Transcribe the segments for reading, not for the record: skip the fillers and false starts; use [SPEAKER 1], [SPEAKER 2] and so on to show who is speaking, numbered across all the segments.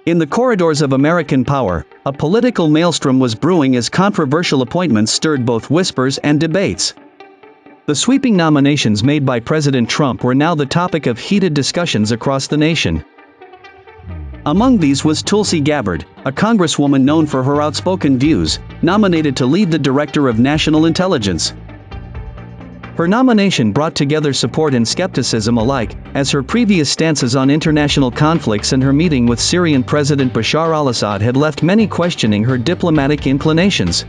[SPEAKER 1] In the corridors of American power, a political maelstrom was brewing as controversial appointments stirred both whispers and debates. The sweeping nominations made by President Trump were now the topic of heated discussions across the nation. Among these was Tulsi Gabbard, a congresswoman known for her outspoken views, nominated to lead the Director of National Intelligence. Her nomination brought together support and skepticism alike, as her previous stances on international conflicts and her meeting with Syrian President Bashar al-Assad had left many questioning her diplomatic inclinations.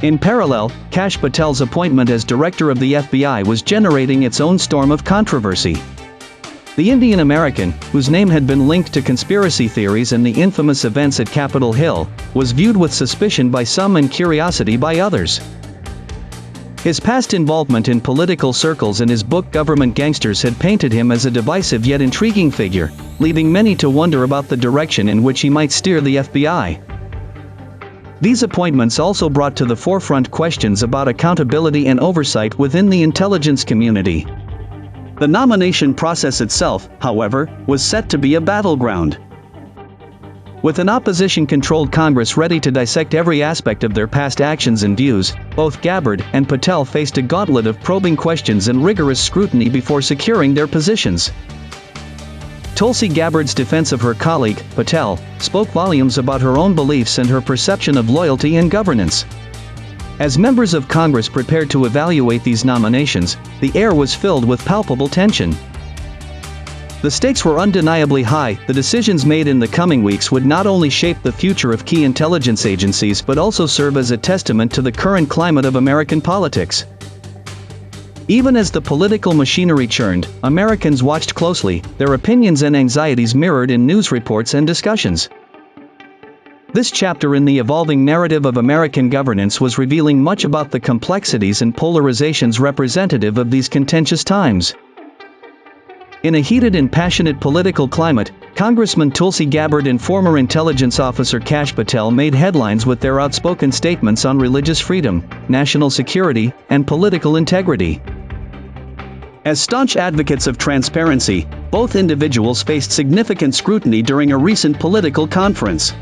[SPEAKER 1] In parallel, Kash Patel's appointment as director of the FBI was generating its own storm of controversy. The Indian American, whose name had been linked to conspiracy theories and the infamous events at Capitol Hill, was viewed with suspicion by some and curiosity by others. His past involvement in political circles and his book Government Gangsters had painted him as a divisive yet intriguing figure, leaving many to wonder about the direction in which he might steer the FBI. These appointments also brought to the forefront questions about accountability and oversight within the intelligence community. The nomination process itself, however, was set to be a battleground. With an opposition-controlled Congress ready to dissect every aspect of their past actions and views, both Gabbard and Patel faced a gauntlet of probing questions and rigorous scrutiny before securing their positions. Tulsi Gabbard's defense of her colleague, Patel, spoke volumes about her own beliefs and her perception of loyalty and governance. As members of Congress prepared to evaluate these nominations, the air was filled with palpable tension. The stakes were undeniably high. The decisions made in the coming weeks would not only shape the future of key intelligence agencies but also serve as a testament to the current climate of American politics. Even as the political machinery churned, Americans watched closely, their opinions and anxieties mirrored in news reports and discussions. This chapter in the evolving narrative of American governance was revealing much about the complexities and polarizations representative of these contentious times. In a heated and passionate political climate, Congressman Tulsi Gabbard and former intelligence officer Kash Patel made headlines with their outspoken statements on religious freedom, national security, and political integrity. As staunch advocates of transparency, both individuals faced significant scrutiny during a recent political conference.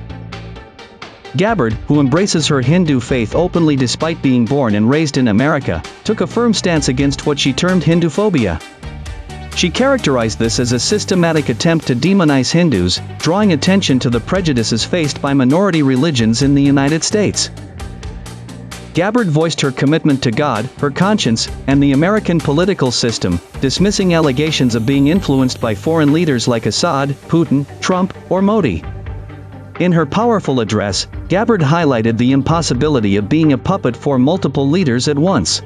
[SPEAKER 1] Gabbard, who embraces her Hindu faith openly despite being born and raised in America, took a firm stance against what she termed Hinduphobia. She characterized this as a systematic attempt to demonize Hindus, drawing attention to the prejudices faced by minority religions in the United States. Gabbard voiced her commitment to God, her conscience, and the American political system, dismissing allegations of being influenced by foreign leaders like Assad, Putin, Trump, or Modi. In her powerful address, Gabbard highlighted the impossibility of being a puppet for multiple leaders at once.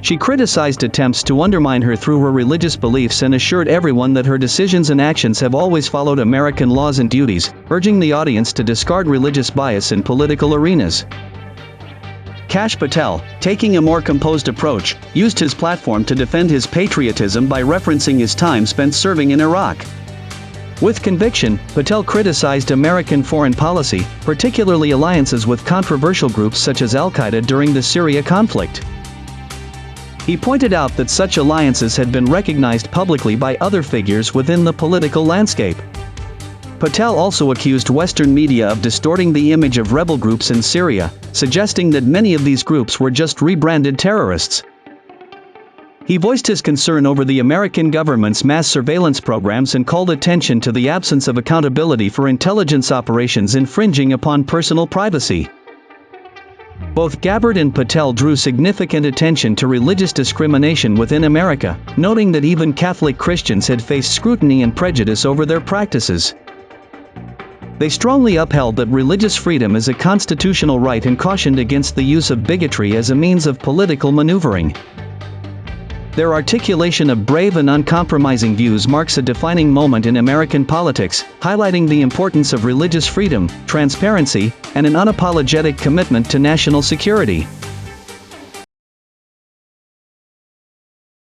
[SPEAKER 1] She criticized attempts to undermine her through her religious beliefs and assured everyone that her decisions and actions have always followed American laws and duties, urging the audience to discard religious bias in political arenas. Kash Patel, taking a more composed approach, used his platform to defend his patriotism by referencing his time spent serving in Iraq. With conviction, Patel criticized American foreign policy, particularly alliances with controversial groups such as Al-Qaeda during the Syria conflict. He pointed out that such alliances had been recognized publicly by other figures within the political landscape. Patel also accused Western media of distorting the image of rebel groups in Syria, suggesting that many of these groups were just rebranded terrorists. He voiced his concern over the American government's mass surveillance programs and called attention to the absence of accountability for intelligence operations infringing upon personal privacy. Both Gabbard and Patel drew significant attention to religious discrimination within America, noting that even Catholic Christians had faced scrutiny and prejudice over their practices. They strongly upheld that religious freedom is a constitutional right and cautioned against the use of bigotry as a means of political maneuvering. Their articulation of brave and uncompromising views marks a defining moment in American politics, highlighting the importance of religious freedom, transparency, and an unapologetic commitment to national security.